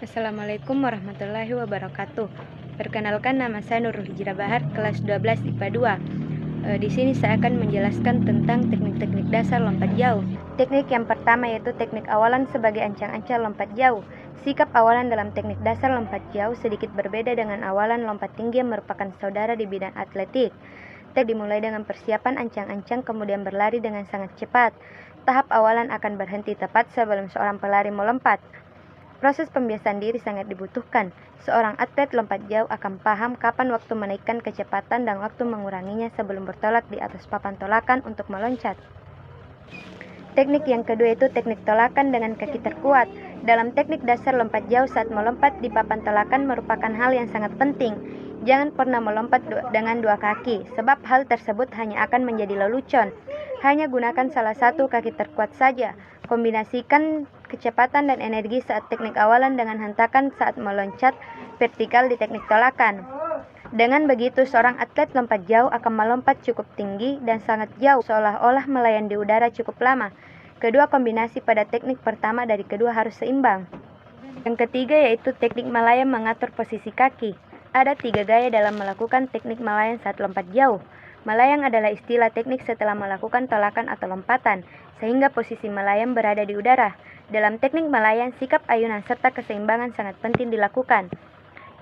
Assalamualaikum warahmatullahi wabarakatuh. Perkenalkan, nama saya Nurul Hijrah Bahar, kelas 12 IPA 2. Di sini saya akan menjelaskan tentang teknik-teknik dasar lompat jauh. Teknik yang pertama yaitu teknik awalan sebagai ancang-ancang lompat jauh. Sikap awalan dalam teknik dasar lompat jauh sedikit berbeda dengan awalan lompat tinggi yang merupakan saudara di bidang atletik. Dimulai dengan persiapan ancang-ancang kemudian berlari dengan sangat cepat. Tahap awalan akan berhenti tepat sebelum seorang pelari melompat. Proses pembiasaan diri sangat dibutuhkan. Seorang atlet lompat jauh akan paham kapan waktu menaikkan kecepatan dan waktu menguranginya sebelum bertolak di atas papan tolakan untuk meloncat. Teknik yang kedua itu teknik tolakan dengan kaki terkuat. Dalam teknik dasar lompat jauh, saat melompat di papan tolakan merupakan hal yang sangat penting. Jangan pernah melompat dengan dua kaki, sebab hal tersebut hanya akan menjadi lelucon. Hanya gunakan salah satu kaki terkuat saja. Kombinasikan kecepatan dan energi saat teknik awalan dengan hentakan saat meloncat vertikal di teknik tolakan. Dengan begitu, seorang atlet lompat jauh akan melompat cukup tinggi dan sangat jauh, seolah-olah melayang di udara cukup lama. Kedua kombinasi pada teknik pertama dari kedua harus seimbang. Yang ketiga yaitu teknik melayang mengatur posisi kaki. Ada 3 gaya dalam melakukan teknik melayang saat lompat jauh. Melayang adalah istilah teknik setelah melakukan tolakan atau lompatan, sehingga posisi melayang berada di udara. Dalam teknik melayang, sikap ayunan serta keseimbangan sangat penting dilakukan.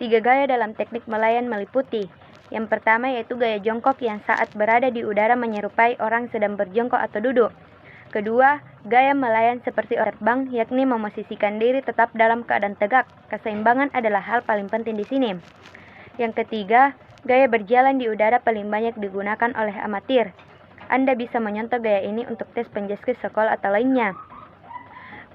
3 gaya dalam teknik melayang meliputi: yang pertama yaitu gaya jongkok yang saat berada di udara menyerupai orang sedang berjongkok atau duduk. Kedua, gaya melayang seperti orang terbang, yakni memosisikan diri tetap dalam keadaan tegak. Keseimbangan adalah hal paling penting di sini. Yang ketiga, gaya berjalan di udara paling banyak digunakan oleh amatir. Anda bisa menyontoh gaya ini untuk tes penjaskes sekolah atau lainnya.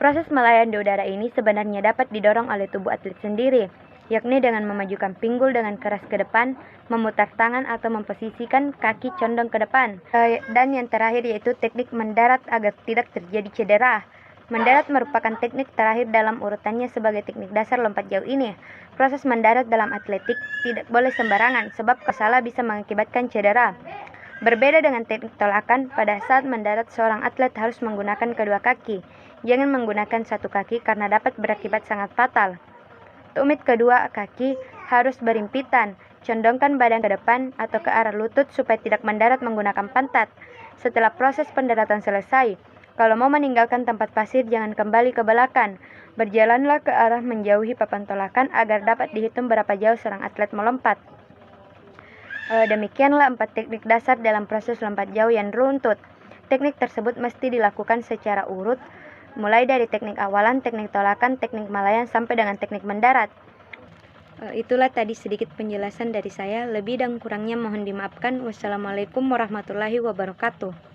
Proses melayang di udara ini sebenarnya dapat didorong oleh tubuh atlet sendiri, yakni dengan memajukan pinggul dengan keras ke depan, memutar tangan atau memposisikan kaki condong ke depan. Dan yang terakhir yaitu teknik mendarat agar tidak terjadi cedera. Mendarat merupakan teknik terakhir dalam urutannya sebagai teknik dasar lompat jauh ini. Proses mendarat dalam atletik tidak boleh sembarangan, sebab salah bisa mengakibatkan cedera. Berbeda dengan teknik tolakan, pada saat mendarat seorang atlet harus menggunakan kedua kaki. Jangan menggunakan satu kaki karena dapat berakibat sangat fatal. Tumit kedua kaki harus berimpitan, condongkan badan ke depan atau ke arah lutut supaya tidak mendarat menggunakan pantat. Setelah proses pendaratan selesai, kalau mau meninggalkan tempat pasir jangan kembali ke belakang. Berjalanlah ke arah menjauhi papan tolakan agar dapat dihitung berapa jauh seorang atlet melompat. Demikianlah 4 teknik dasar dalam proses lompat jauh yang runtut. Teknik tersebut mesti dilakukan secara urut, mulai dari teknik awalan, teknik tolakan, teknik melayang, sampai dengan teknik mendarat. Itulah tadi sedikit penjelasan dari saya. Lebih dan kurangnya mohon dimaafkan. Wassalamualaikum warahmatullahi wabarakatuh.